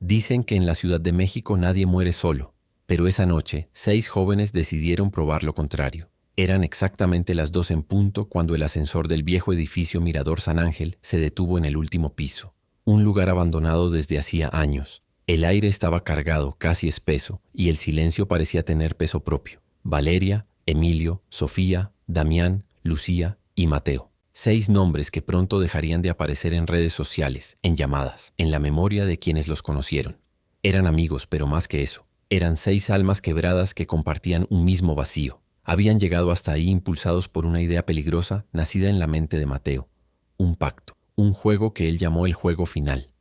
Dicen que en la Ciudad de México nadie muere solo, pero esa noche 6 jóvenes decidieron probar lo contrario. Eran exactamente las 2 en punto cuando el ascensor del viejo edificio Mirador San Ángel se detuvo en el último piso, un lugar abandonado desde hacía años. El aire estaba cargado, casi espeso, y el silencio parecía tener peso propio. Valeria, Emilio, Sofía, Damián, Lucía y Mateo. 6 nombres que pronto dejarían de aparecer en redes sociales, en llamadas, en la memoria de quienes los conocieron. Eran amigos, pero más que eso. Eran 6 almas quebradas que compartían un mismo vacío. Habían llegado hasta ahí impulsados por una idea peligrosa nacida en la mente de Mateo. Un pacto, un juego que él llamó el juego final.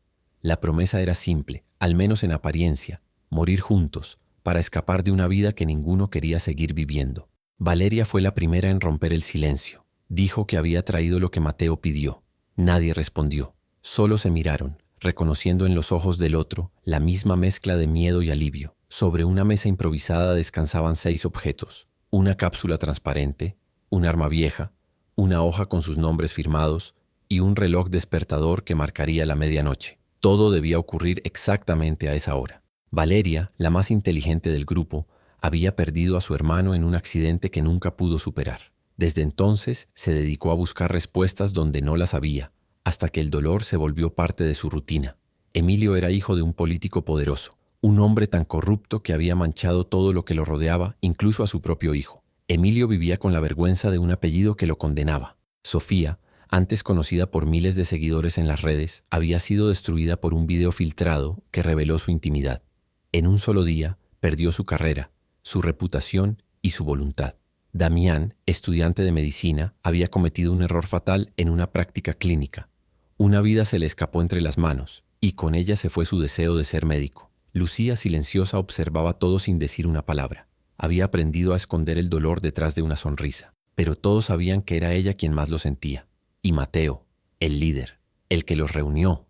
La promesa era simple, al menos en apariencia: morir juntos, para escapar de una vida que ninguno quería seguir viviendo. Valeria fue la primera en romper el silencio. Dijo que había traído lo que Mateo pidió. Nadie respondió. Solo se miraron, reconociendo en los ojos del otro la misma mezcla de miedo y alivio. Sobre una mesa improvisada descansaban 6 objetos: una cápsula transparente, un arma vieja, una hoja con sus nombres firmados y un reloj despertador que marcaría la medianoche. Todo debía ocurrir exactamente a esa hora. Valeria, la más inteligente del grupo, había perdido a su hermano en un accidente que nunca pudo superar. Desde entonces se dedicó a buscar respuestas donde no las había, hasta que el dolor se volvió parte de su rutina. Emilio era hijo de un político poderoso, un hombre tan corrupto que había manchado todo lo que lo rodeaba, incluso a su propio hijo. Emilio vivía con la vergüenza de un apellido que lo condenaba. Sofía, antes conocida por miles de seguidores en las redes, había sido destruida por un video filtrado que reveló su intimidad. En un solo día, perdió su carrera, su reputación y su voluntad. Damián, estudiante de medicina, había cometido un error fatal en una práctica clínica. Una vida se le escapó entre las manos, y con ella se fue su deseo de ser médico. Lucía, silenciosa, observaba todo sin decir una palabra. Había aprendido a esconder el dolor detrás de una sonrisa, pero todos sabían que era ella quien más lo sentía. Y Mateo, el líder, el que los reunió,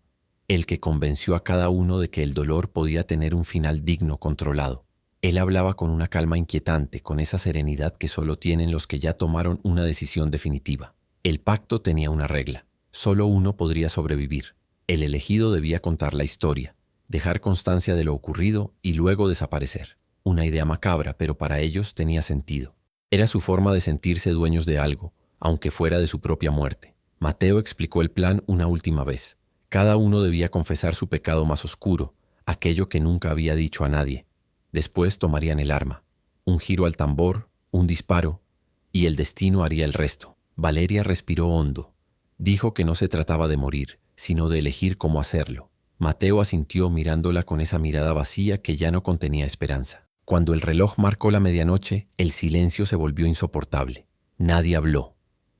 el que convenció a cada uno de que el dolor podía tener un final digno, controlado. Él hablaba con una calma inquietante, con esa serenidad que solo tienen los que ya tomaron una decisión definitiva. El pacto tenía una regla: solo uno podría sobrevivir. El elegido debía contar la historia, dejar constancia de lo ocurrido y luego desaparecer. Una idea macabra, pero para ellos tenía sentido. Era su forma de sentirse dueños de algo, aunque fuera de su propia muerte. Mateo explicó el plan una última vez. Cada uno debía confesar su pecado más oscuro, aquello que nunca había dicho a nadie. Después tomarían el arma. Un giro al tambor, un disparo, y el destino haría el resto. Valeria respiró hondo. Dijo que no se trataba de morir, sino de elegir cómo hacerlo. Mateo asintió mirándola con esa mirada vacía que ya no contenía esperanza. Cuando el reloj marcó la medianoche, el silencio se volvió insoportable. Nadie habló.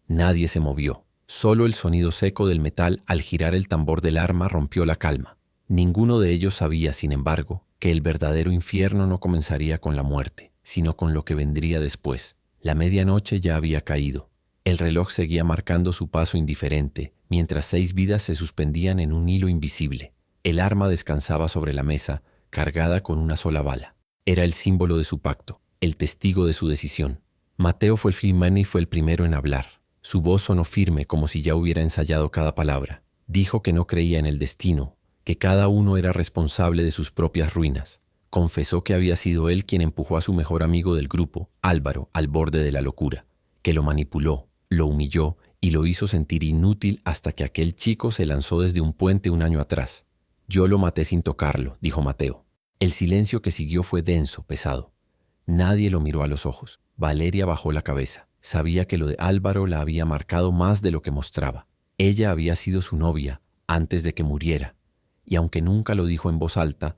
Nadie se movió. Solo el sonido seco del metal al girar el tambor del arma rompió la calma. Ninguno de ellos sabía, sin embargo, que el verdadero infierno no comenzaría con la muerte, sino con lo que vendría después. La medianoche ya había caído. El reloj seguía marcando su paso indiferente, mientras 6 vidas se suspendían en un hilo invisible. El arma descansaba sobre la mesa, cargada con una sola bala. Era el símbolo de su pacto, el testigo de su decisión. Mateo fue el filmman y fue el primero en hablar. Su voz sonó firme, como si ya hubiera ensayado cada palabra. Dijo que no creía en el destino, que cada uno era responsable de sus propias ruinas. Confesó que había sido él quien empujó a su mejor amigo del grupo, Álvaro, al borde de la locura, que lo manipuló, lo humilló y lo hizo sentir inútil hasta que aquel chico se lanzó desde un puente un año atrás. Yo lo maté sin tocarlo, dijo Mateo. El silencio que siguió fue denso, pesado. Nadie lo miró a los ojos. Valeria bajó la cabeza. Sabía que lo de Álvaro la había marcado más de lo que mostraba. Ella había sido su novia antes de que muriera, y aunque nunca lo dijo en voz alta,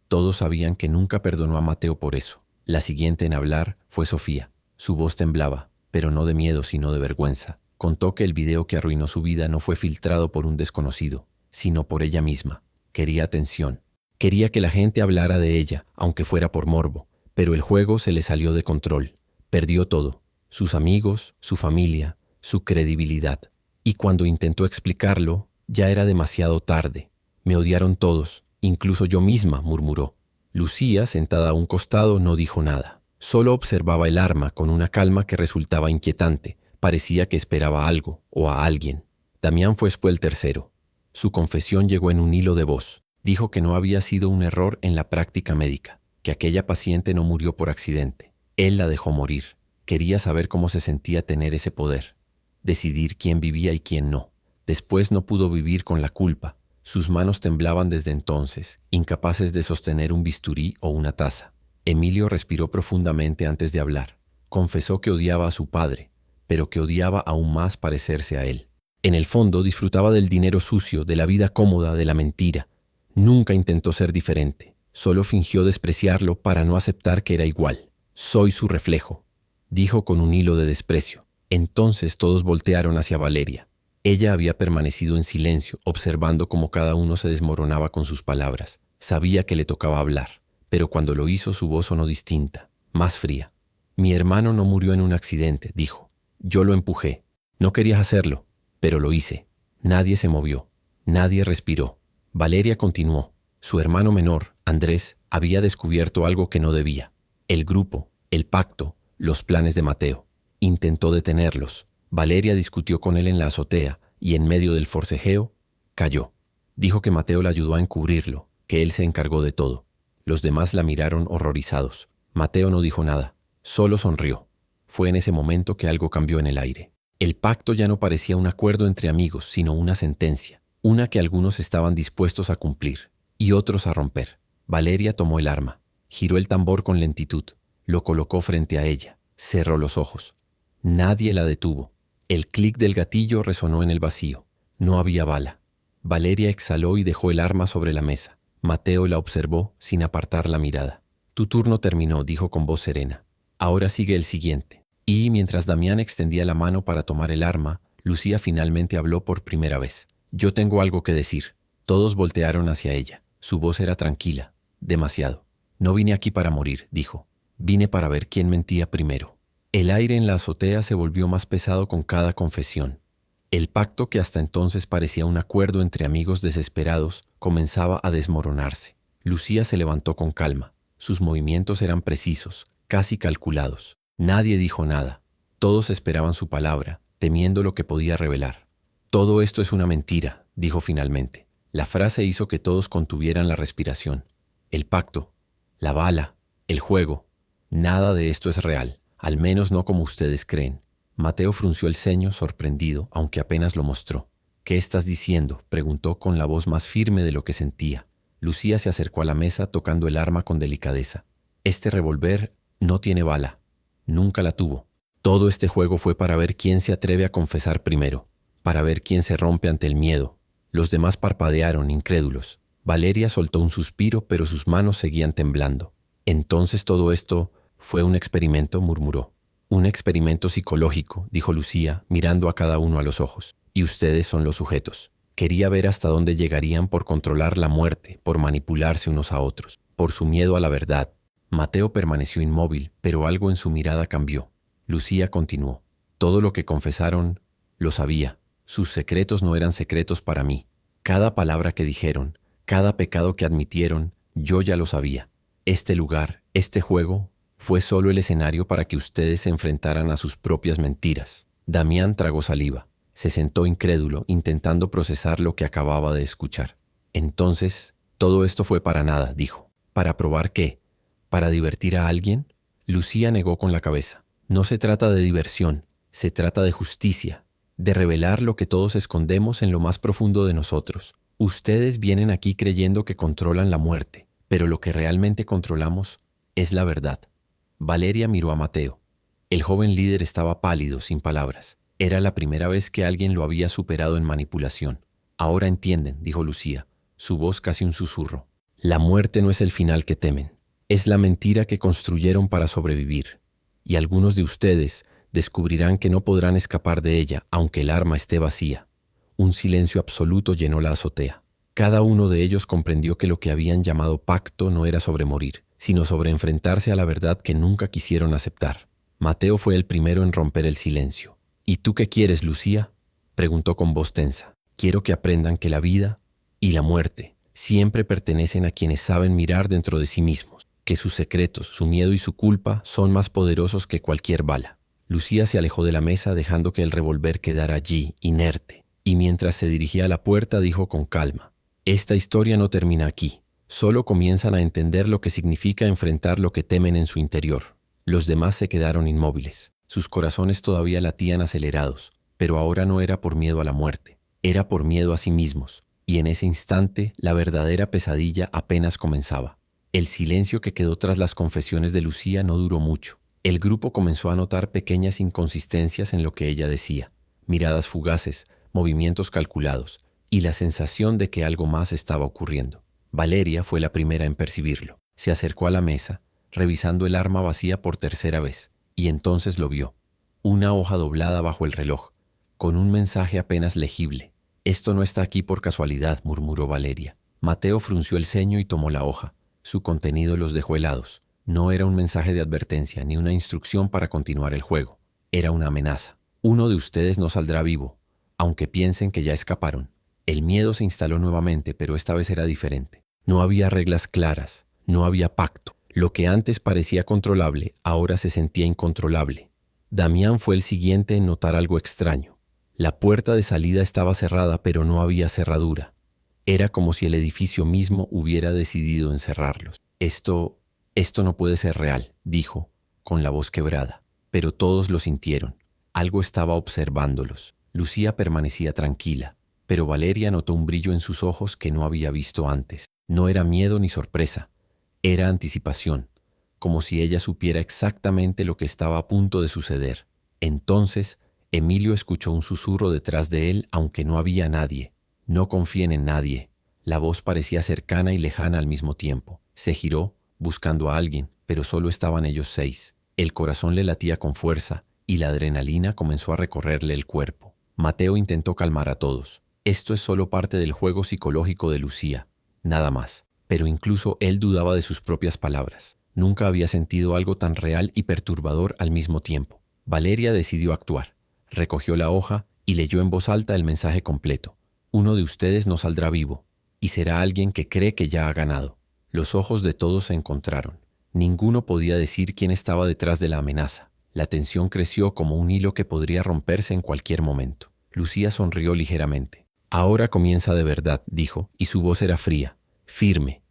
todos sabían que nunca perdonó a Mateo por eso. La siguiente en hablar fue Sofía. Su voz temblaba, pero no de miedo sino de vergüenza. Contó que el video que arruinó su vida no fue filtrado por un desconocido, sino por ella misma. Quería atención. Quería que la gente hablara de ella, aunque fuera por morbo. Pero el juego se le salió de control. Perdió todo: sus amigos, su familia, su credibilidad. Y cuando intentó explicarlo, ya era demasiado tarde. Me odiaron todos, incluso yo misma, murmuró. Lucía, sentada a un costado, no dijo nada. Solo observaba el arma con una calma que resultaba inquietante. Parecía que esperaba algo o a alguien. Damián fue el tercero. Su confesión llegó en un hilo de voz. Dijo que no había sido un error en la práctica médica, que aquella paciente no murió por accidente. Él la dejó morir. Quería saber cómo se sentía tener ese poder, decidir quién vivía y quién no. Después no pudo vivir con la culpa. Sus manos temblaban desde entonces, incapaces de sostener un bisturí o una taza. Emilio respiró profundamente antes de hablar. Confesó que odiaba a su padre, pero que odiaba aún más parecerse a él. En el fondo disfrutaba del dinero sucio, de la vida cómoda, de la mentira. Nunca intentó ser diferente. Solo fingió despreciarlo para no aceptar que era igual. Soy su reflejo, dijo con un hilo de desprecio. Entonces todos voltearon hacia Valeria. Ella había permanecido en silencio, observando cómo cada uno se desmoronaba con sus palabras. Sabía que le tocaba hablar, pero cuando lo hizo su voz sonó distinta, más fría. Mi hermano no murió en un accidente, dijo. Yo lo empujé. No querías hacerlo, pero lo hice. Nadie se movió. Nadie respiró. Valeria continuó. Su hermano menor, Andrés, había descubierto algo que no debía. El grupo, el pacto, los planes de Mateo. Intentó detenerlos. Valeria discutió con él en la azotea y en medio del forcejeo, cayó. Dijo que Mateo la ayudó a encubrirlo, que él se encargó de todo. Los demás la miraron horrorizados. Mateo no dijo nada, solo sonrió. Fue en ese momento que algo cambió en el aire. El pacto ya no parecía un acuerdo entre amigos, sino una sentencia, una que algunos estaban dispuestos a cumplir y otros a romper. Valeria tomó el arma, giró el tambor con lentitud, lo colocó frente a ella, cerró los ojos. Nadie la detuvo. El clic del gatillo resonó en el vacío. No había bala. Valeria exhaló y dejó el arma sobre la mesa. Mateo la observó sin apartar la mirada. Tu turno terminó, dijo con voz serena. Ahora sigue el siguiente. Y mientras Damián extendía la mano para tomar el arma, Lucía finalmente habló por primera vez. Yo tengo algo que decir. Todos voltearon hacia ella. Su voz era tranquila, demasiado. No vine aquí para morir, dijo. Vine para ver quién mentía primero. El aire en la azotea se volvió más pesado con cada confesión. El pacto, que hasta entonces parecía un acuerdo entre amigos desesperados, comenzaba a desmoronarse. Lucía se levantó con calma. Sus movimientos eran precisos, casi calculados. Nadie dijo nada. Todos esperaban su palabra, temiendo lo que podía revelar. Todo esto es una mentira, dijo finalmente. La frase hizo que todos contuvieran la respiración. El pacto, la bala, el juego, nada de esto es real. Al menos no como ustedes creen. Mateo frunció el ceño, sorprendido, aunque apenas lo mostró. ¿Qué estás diciendo?, preguntó con la voz más firme de lo que sentía. Lucía se acercó a la mesa tocando el arma con delicadeza. Este revólver no tiene bala. Nunca la tuvo. Todo este juego fue para ver quién se atreve a confesar primero, para ver quién se rompe ante el miedo. Los demás parpadearon, incrédulos. Valeria soltó un suspiro, pero sus manos seguían temblando. Entonces todo esto fue un experimento, murmuró. Un experimento psicológico, dijo Lucía, mirando a cada uno a los ojos. Y ustedes son los sujetos. Quería ver hasta dónde llegarían por controlar la muerte, por manipularse unos a otros, por su miedo a la verdad. Mateo permaneció inmóvil, pero algo en su mirada cambió. Lucía continuó. Todo lo que confesaron, lo sabía. Sus secretos no eran secretos para mí. Cada palabra que dijeron, cada pecado que admitieron, yo ya lo sabía. Este lugar, este juego, fue solo el escenario para que ustedes se enfrentaran a sus propias mentiras. Damián tragó saliva. Se sentó incrédulo, intentando procesar lo que acababa de escuchar. Entonces, todo esto fue para nada, dijo. ¿Para probar qué? ¿Para divertir a alguien? Lucía negó con la cabeza. No se trata de diversión, se trata de justicia, de revelar lo que todos escondemos en lo más profundo de nosotros. Ustedes vienen aquí creyendo que controlan la muerte, pero lo que realmente controlamos es la verdad. Valeria miró a Mateo. El joven líder estaba pálido, sin palabras. Era la primera vez que alguien lo había superado en manipulación. Ahora entienden, dijo Lucía, su voz casi un susurro. La muerte no es el final que temen. Es la mentira que construyeron para sobrevivir. Y algunos de ustedes descubrirán que no podrán escapar de ella, aunque el arma esté vacía. Un silencio absoluto llenó la azotea. Cada uno de ellos comprendió que lo que habían llamado pacto no era sobre morir, sino sobre enfrentarse a la verdad que nunca quisieron aceptar. Mateo fue el primero en romper el silencio. ¿Y tú qué quieres, Lucía?, preguntó con voz tensa. Quiero que aprendan que la vida y la muerte siempre pertenecen a quienes saben mirar dentro de sí mismos, que sus secretos, su miedo y su culpa son más poderosos que cualquier bala. Lucía se alejó de la mesa dejando que el revólver quedara allí, inerte, y mientras se dirigía a la puerta dijo con calma, Esta historia no termina aquí. Solo comienzan a entender lo que significa enfrentar lo que temen en su interior. Los demás se quedaron inmóviles. Sus corazones todavía latían acelerados, pero ahora no era por miedo a la muerte, era por miedo a sí mismos. Y en ese instante, la verdadera pesadilla apenas comenzaba. El silencio que quedó tras las confesiones de Lucía no duró mucho. El grupo comenzó a notar pequeñas inconsistencias en lo que ella decía, miradas fugaces, movimientos calculados, y la sensación de que algo más estaba ocurriendo. Valeria fue la primera en percibirlo. Se acercó a la mesa, revisando el arma vacía por tercera vez, y entonces lo vio. Una hoja doblada bajo el reloj, con un mensaje apenas legible. «Esto no está aquí por casualidad», murmuró Valeria. Mateo frunció el ceño y tomó la hoja. Su contenido los dejó helados. No era un mensaje de advertencia ni una instrucción para continuar el juego. Era una amenaza. «Uno de ustedes no saldrá vivo, aunque piensen que ya escaparon». El miedo se instaló nuevamente, pero esta vez era diferente. No había reglas claras, no había pacto. Lo que antes parecía controlable, ahora se sentía incontrolable. Damián fue el siguiente en notar algo extraño. La puerta de salida estaba cerrada, pero no había cerradura. Era como si el edificio mismo hubiera decidido encerrarlos. Esto no puede ser real», dijo, con la voz quebrada. Pero todos lo sintieron. Algo estaba observándolos. Lucía permanecía tranquila, pero Valeria notó un brillo en sus ojos que no había visto antes. No era miedo ni sorpresa, era anticipación, como si ella supiera exactamente lo que estaba a punto de suceder. Entonces, Emilio escuchó un susurro detrás de él, aunque no había nadie. «No confíen en nadie». La voz parecía cercana y lejana al mismo tiempo. Se giró, buscando a alguien, pero solo estaban ellos 6. El corazón le latía con fuerza y la adrenalina comenzó a recorrerle el cuerpo. Mateo intentó calmar a todos. «Esto es solo parte del juego psicológico de Lucía, nada más». Pero incluso él dudaba de sus propias palabras. Nunca había sentido algo tan real y perturbador al mismo tiempo. Valeria decidió actuar. Recogió la hoja y leyó en voz alta el mensaje completo. «Uno de ustedes no saldrá vivo, y será alguien que cree que ya ha ganado». Los ojos de todos se encontraron. Ninguno podía decir quién estaba detrás de la amenaza. La tensión creció como un hilo que podría romperse en cualquier momento. Lucía sonrió ligeramente. «Ahora comienza de verdad», dijo, y su voz era fría, firme.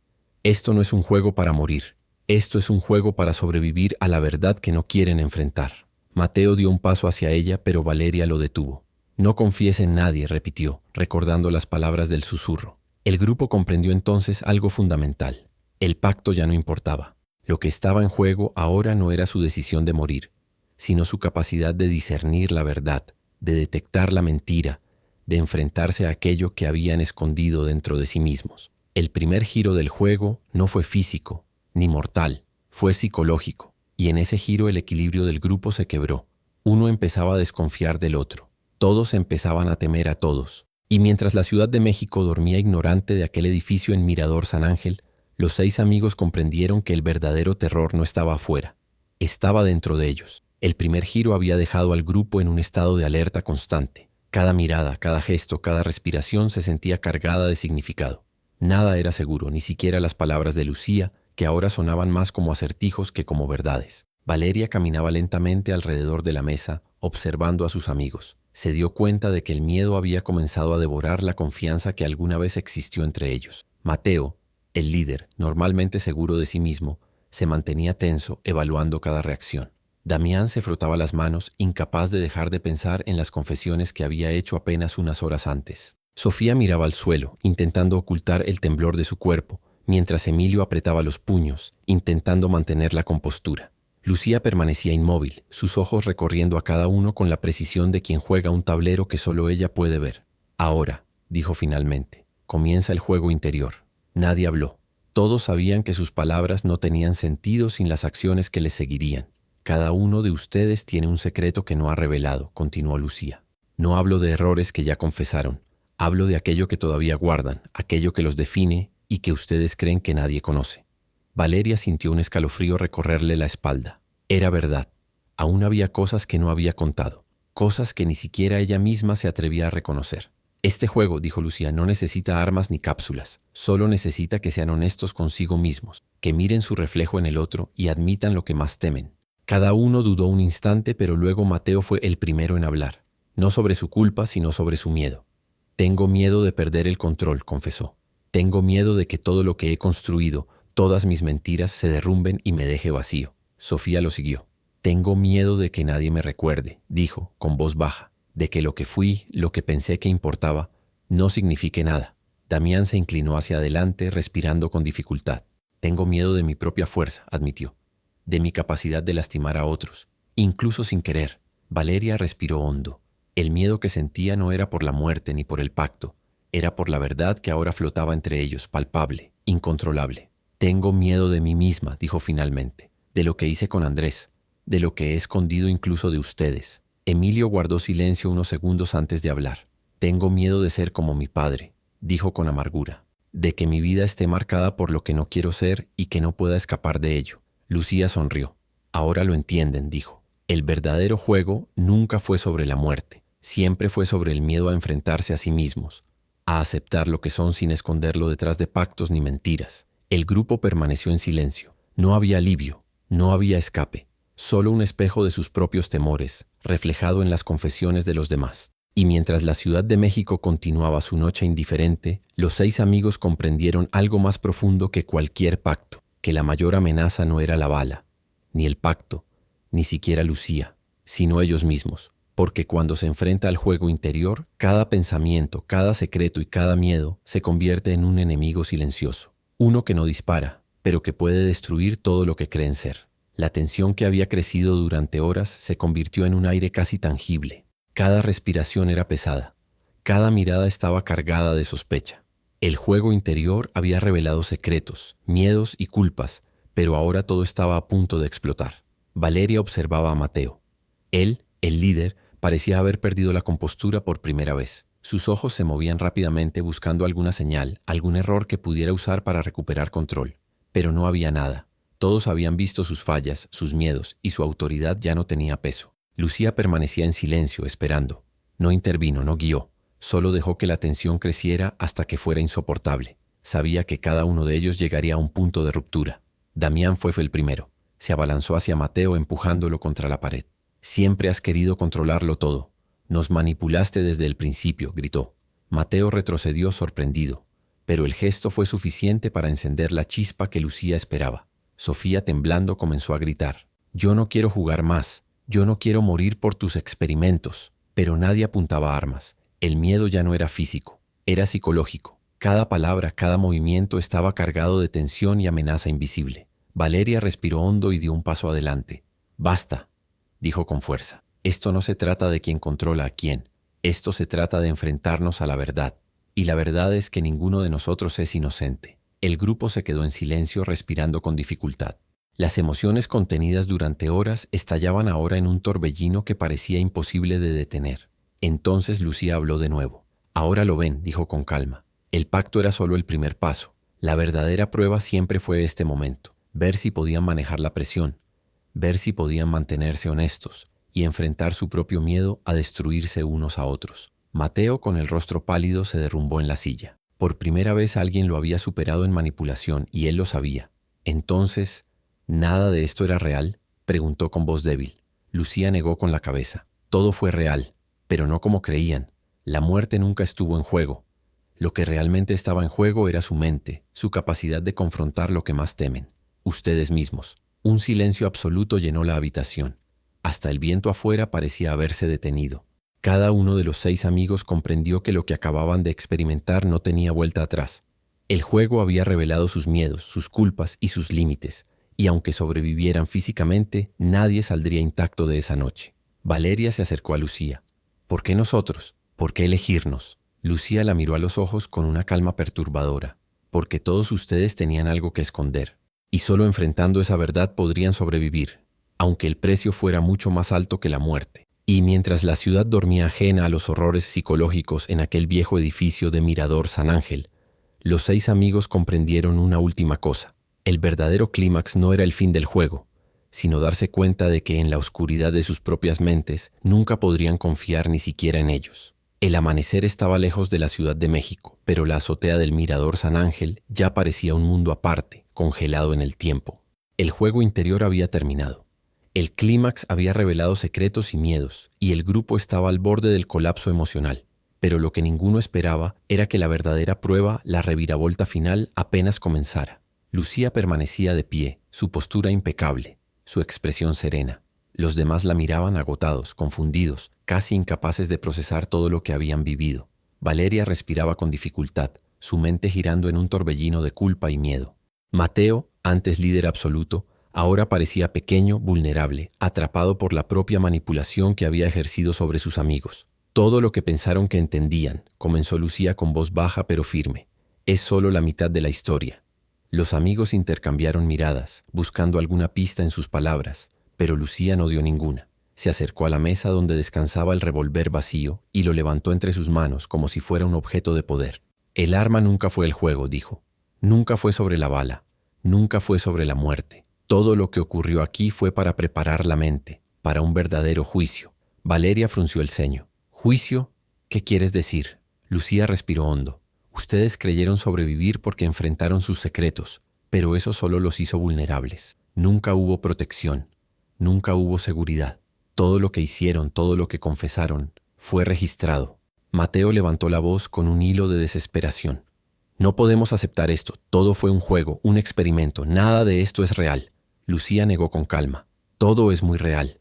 «Esto no es un juego para morir. Esto es un juego para sobrevivir a la verdad que no quieren enfrentar». Mateo dio un paso hacia ella, pero Valeria lo detuvo. «No confíes en nadie», repitió, recordando las palabras del susurro. El grupo comprendió entonces algo fundamental. El pacto ya no importaba. Lo que estaba en juego ahora no era su decisión de morir, sino su capacidad de discernir la verdad, de detectar la mentira, de enfrentarse a aquello que habían escondido dentro de sí mismos. El primer giro del juego no fue físico, ni mortal, fue psicológico, y en ese giro el equilibrio del grupo se quebró. Uno empezaba a desconfiar del otro, todos empezaban a temer a todos, y mientras la Ciudad de México dormía ignorante de aquel edificio en Mirador San Ángel, los 6 amigos comprendieron que el verdadero terror no estaba afuera, estaba dentro de ellos. El primer giro había dejado al grupo en un estado de alerta constante. Cada mirada, cada gesto, cada respiración se sentía cargada de significado. Nada era seguro, ni siquiera las palabras de Lucía, que ahora sonaban más como acertijos que como verdades. Valeria caminaba lentamente alrededor de la mesa, observando a sus amigos. Se dio cuenta de que el miedo había comenzado a devorar la confianza que alguna vez existió entre ellos. Mateo, el líder, normalmente seguro de sí mismo, se mantenía tenso, evaluando cada reacción. Damián se frotaba las manos, incapaz de dejar de pensar en las confesiones que había hecho apenas unas horas antes. Sofía miraba al suelo, intentando ocultar el temblor de su cuerpo, mientras Emilio apretaba los puños, intentando mantener la compostura. Lucía permanecía inmóvil, sus ojos recorriendo a cada uno con la precisión de quien juega un tablero que solo ella puede ver. «Ahora», dijo finalmente, «comienza el juego interior». Nadie habló. Todos sabían que sus palabras no tenían sentido sin las acciones que les seguirían. «Cada uno de ustedes tiene un secreto que no ha revelado», continuó Lucía. «No hablo de errores que ya confesaron. Hablo de aquello que todavía guardan, aquello que los define y que ustedes creen que nadie conoce». Valeria sintió un escalofrío recorrerle la espalda. Era verdad. Aún había cosas que no había contado, cosas que ni siquiera ella misma se atrevía a reconocer. «Este juego», dijo Lucía, «no necesita armas ni cápsulas. Solo necesita que sean honestos consigo mismos, que miren su reflejo en el otro y admitan lo que más temen». Cada uno dudó un instante, pero luego Mateo fue el primero en hablar. No sobre su culpa, sino sobre su miedo. «Tengo miedo de perder el control», confesó. Tengo miedo de que todo lo que he construido, todas mis mentiras, se derrumben y me deje vacío. Sofía lo siguió. Tengo miedo de que nadie me recuerde, dijo, con voz baja, de que lo que fui, lo que pensé que importaba, no signifique nada. Damián se inclinó hacia adelante, respirando con dificultad. Tengo miedo de mi propia fuerza, admitió, de mi capacidad de lastimar a otros, incluso sin querer. Valeria respiró hondo. El miedo que sentía no era por la muerte ni por el pacto, era por la verdad que ahora flotaba entre ellos, palpable, incontrolable. Tengo miedo de mí misma, dijo finalmente, de lo que hice con Andrés, de lo que he escondido incluso de ustedes. Emilio guardó silencio unos segundos antes de hablar. Tengo miedo de ser como mi padre, dijo con amargura, de que mi vida esté marcada por lo que no quiero ser y que no pueda escapar de ello. Lucía sonrió. Ahora lo entienden, dijo. El verdadero juego nunca fue sobre la muerte, siempre fue sobre el miedo a enfrentarse a sí mismos, a aceptar lo que son sin esconderlo detrás de pactos ni mentiras. El grupo permaneció en silencio. No había alivio, no había escape, solo un espejo de sus propios temores, reflejado en las confesiones de los demás. Y mientras la Ciudad de México continuaba su noche indiferente, los 6 amigos comprendieron algo más profundo que cualquier pacto, que la mayor amenaza no era la bala, ni el pacto, ni siquiera Lucía, sino ellos mismos. Porque cuando se enfrenta al juego interior, cada pensamiento, cada secreto y cada miedo se convierte en un enemigo silencioso. Uno que no dispara, pero que puede destruir todo lo que creen ser. La tensión que había crecido durante horas se convirtió en un aire casi tangible. Cada respiración era pesada. Cada mirada estaba cargada de sospecha. El juego interior había revelado secretos, miedos y culpas, pero ahora todo estaba a punto de explotar. Valeria observaba a Mateo. Él, el líder, parecía haber perdido la compostura por primera vez. Sus ojos se movían rápidamente buscando alguna señal, algún error que pudiera usar para recuperar control. Pero no había nada. Todos habían visto sus fallas, sus miedos, y su autoridad ya no tenía peso. Lucía permanecía en silencio, esperando. No intervino, no guió. Solo dejó que la tensión creciera hasta que fuera insoportable. Sabía que cada uno de ellos llegaría a un punto de ruptura. Damián fue el primero. Se abalanzó hacia Mateo empujándolo contra la pared. Siempre has querido controlarlo todo. Nos manipulaste desde el principio, gritó. Mateo retrocedió sorprendido, pero el gesto fue suficiente para encender la chispa que Lucía esperaba. Sofía, temblando, comenzó a gritar. Yo no quiero jugar más. Yo no quiero morir por tus experimentos. Pero nadie apuntaba armas. El miedo ya no era físico, era psicológico. Cada palabra, cada movimiento estaba cargado de tensión y amenaza invisible. Valeria respiró hondo y dio un paso adelante. Basta, dijo con fuerza. Esto no se trata de quién controla a quién. Esto se trata de enfrentarnos a la verdad. Y la verdad es que ninguno de nosotros es inocente. El grupo se quedó en silencio, respirando con dificultad. Las emociones contenidas durante horas estallaban ahora en un torbellino que parecía imposible de detener. Entonces Lucía habló de nuevo. Ahora lo ven, dijo con calma. El pacto era solo el primer paso. La verdadera prueba siempre fue este momento. Ver si podían manejar la presión. Ver si podían mantenerse honestos y enfrentar su propio miedo a destruirse unos a otros. Mateo, con el rostro pálido, se derrumbó en la silla. Por primera vez alguien lo había superado en manipulación y él lo sabía. Entonces, ¿nada de esto era real?, preguntó con voz débil. Lucía negó con la cabeza. Todo fue real, pero no como creían. La muerte nunca estuvo en juego. Lo que realmente estaba en juego era su mente, su capacidad de confrontar lo que más temen. Ustedes mismos. Un silencio absoluto llenó la habitación. Hasta el viento afuera parecía haberse detenido. Cada uno de los 6 amigos comprendió que lo que acababan de experimentar no tenía vuelta atrás. El juego había revelado sus miedos, sus culpas y sus límites, y aunque sobrevivieran físicamente, nadie saldría intacto de esa noche. Valeria se acercó a Lucía. ¿Por qué nosotros? ¿Por qué elegirnos? Lucía la miró a los ojos con una calma perturbadora. Porque todos ustedes tenían algo que esconder, y solo enfrentando esa verdad podrían sobrevivir, aunque el precio fuera mucho más alto que la muerte. Y mientras la ciudad dormía ajena a los horrores psicológicos en aquel viejo edificio de Mirador San Ángel, los 6 amigos comprendieron una última cosa. El verdadero clímax no era el fin del juego, sino darse cuenta de que en la oscuridad de sus propias mentes nunca podrían confiar ni siquiera en ellos. El amanecer estaba lejos de la Ciudad de México, pero la azotea del Mirador San Ángel ya parecía un mundo aparte, congelado en el tiempo. El juego interior había terminado. El clímax había revelado secretos y miedos, y el grupo estaba al borde del colapso emocional. Pero lo que ninguno esperaba era que la verdadera prueba, la reviravolta final, apenas comenzara. Lucía permanecía de pie, su postura impecable, su expresión serena. Los demás la miraban agotados, confundidos, casi incapaces de procesar todo lo que habían vivido. Valeria respiraba con dificultad, su mente girando en un torbellino de culpa y miedo. Mateo, antes líder absoluto, ahora parecía pequeño, vulnerable, atrapado por la propia manipulación que había ejercido sobre sus amigos. Todo lo que pensaron que entendían, comenzó Lucía con voz baja pero firme. Es solo la mitad de la historia. Los amigos intercambiaron miradas, buscando alguna pista en sus palabras, pero Lucía no dio ninguna. Se acercó a la mesa donde descansaba el revólver vacío y lo levantó entre sus manos como si fuera un objeto de poder. El arma nunca fue el juego, dijo. Nunca fue sobre la bala, nunca fue sobre la muerte. Todo lo que ocurrió aquí fue para preparar la mente, para un verdadero juicio. Valeria frunció el ceño. ¿Juicio? ¿Qué quieres decir? Lucía respiró hondo. Ustedes creyeron sobrevivir porque enfrentaron sus secretos, pero eso solo los hizo vulnerables. Nunca hubo protección, nunca hubo seguridad. Todo lo que hicieron, todo lo que confesaron, fue registrado. Mateo levantó la voz con un hilo de desesperación. No podemos aceptar esto. Todo fue un juego, un experimento. Nada de esto es real. Lucía negó con calma. Todo es muy real.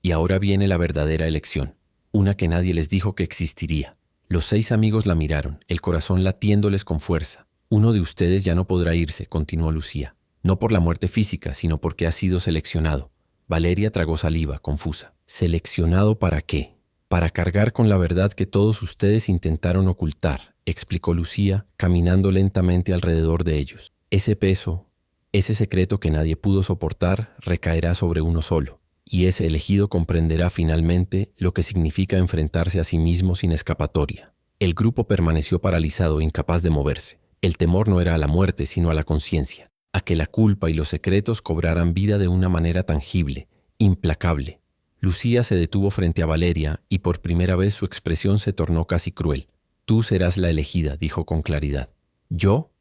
Y ahora viene la verdadera elección, una que nadie les dijo que existiría. Los 6 amigos la miraron, el corazón latiéndoles con fuerza. Uno de ustedes ya no podrá irse, continuó Lucía. No por la muerte física, sino porque ha sido seleccionado. Valeria tragó saliva, confusa. ¿Seleccionado para qué? Para cargar con la verdad que todos ustedes intentaron ocultar, explicó Lucía, caminando lentamente alrededor de ellos. Ese peso, ese secreto que nadie pudo soportar, recaerá sobre uno solo, y ese elegido comprenderá finalmente lo que significa enfrentarse a sí mismo sin escapatoria. El grupo permaneció paralizado, incapaz de moverse. El temor no era a la muerte, sino a la conciencia, a que la culpa y los secretos cobraran vida de una manera tangible, implacable. Lucía se detuvo frente a Valeria y por primera vez su expresión se tornó casi cruel. Tú serás la elegida, dijo con claridad. ¿Yo?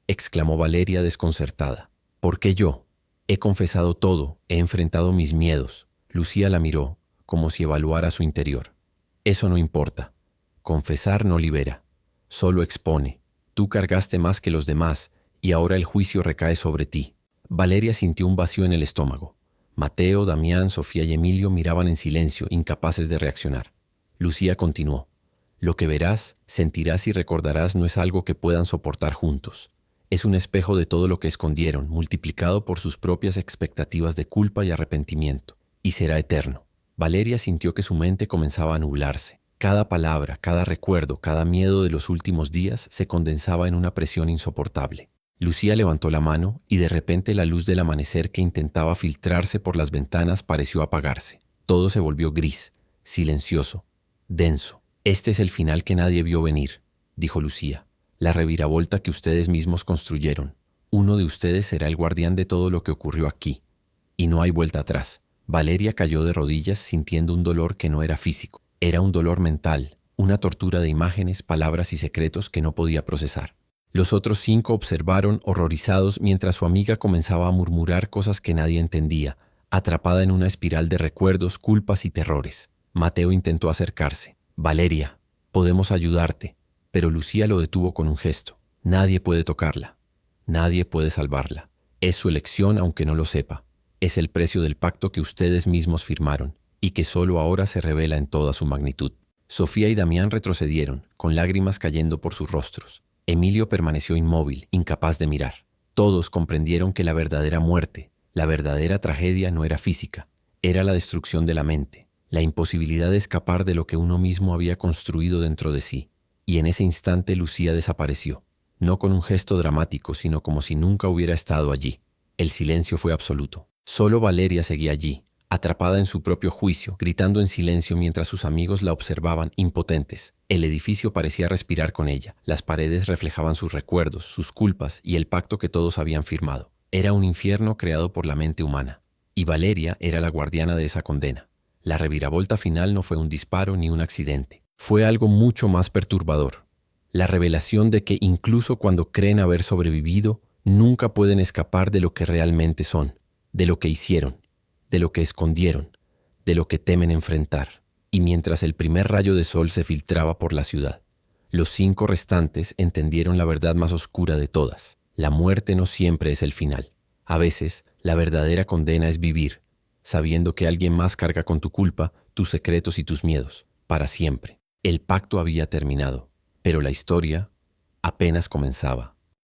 Exclamó Valeria desconcertada. ¿Por qué yo? He confesado todo, he enfrentado mis miedos. Lucía la miró, como si evaluara su interior. Eso no importa. Confesar no libera, solo expone. Tú cargaste más que los demás y ahora el juicio recae sobre ti. Valeria sintió un vacío en el estómago. Mateo, Damián, Sofía y Emilio miraban en silencio, incapaces de reaccionar. Lucía continuó. Lo que verás, sentirás y recordarás no es algo que puedan soportar juntos. Es un espejo de todo lo que escondieron, multiplicado por sus propias expectativas de culpa y arrepentimiento. Y será eterno. Valeria sintió que su mente comenzaba a nublarse. Cada palabra, cada recuerdo, cada miedo de los últimos días se condensaba en una presión insoportable. Lucía levantó la mano y de repente la luz del amanecer que intentaba filtrarse por las ventanas pareció apagarse. Todo se volvió gris, silencioso, denso. Este es el final que nadie vio venir, dijo Lucía. La reviravolta que ustedes mismos construyeron. Uno de ustedes será el guardián de todo lo que ocurrió aquí. Y no hay vuelta atrás. Valeria cayó de rodillas sintiendo un dolor que no era físico. Era un dolor mental, una tortura de imágenes, palabras y secretos que no podía procesar. Los otros 5 observaron horrorizados mientras su amiga comenzaba a murmurar cosas que nadie entendía, atrapada en una espiral de recuerdos, culpas y terrores. Mateo intentó acercarse. Valeria, podemos ayudarte. Pero Lucía lo detuvo con un gesto. Nadie puede tocarla. Nadie puede salvarla. Es su elección aunque no lo sepa. Es el precio del pacto que ustedes mismos firmaron y que solo ahora se revela en toda su magnitud. Sofía y Damián retrocedieron, con lágrimas cayendo por sus rostros. Emilio permaneció inmóvil, incapaz de mirar. Todos comprendieron que la verdadera muerte, la verdadera tragedia no era física, era la destrucción de la mente, la imposibilidad de escapar de lo que uno mismo había construido dentro de sí. Y en ese instante Lucía desapareció, no con un gesto dramático, sino como si nunca hubiera estado allí. El silencio fue absoluto. Solo Valeria seguía allí, atrapada en su propio juicio, gritando en silencio mientras sus amigos la observaban impotentes. El edificio parecía respirar con ella. Las paredes reflejaban sus recuerdos, sus culpas y el pacto que todos habían firmado. Era un infierno creado por la mente humana. Y Valeria era la guardiana de esa condena. La reviravolta final no fue un disparo ni un accidente. Fue algo mucho más perturbador. La revelación de que incluso cuando creen haber sobrevivido, nunca pueden escapar de lo que realmente son, de lo que hicieron, de lo que escondieron, de lo que temen enfrentar. Y mientras el primer rayo de sol se filtraba por la ciudad, los 5 restantes entendieron la verdad más oscura de todas. La muerte no siempre es el final. A veces, la verdadera condena es vivir, sabiendo que alguien más carga con tu culpa, tus secretos y tus miedos, para siempre. El pacto había terminado, pero la historia apenas comenzaba.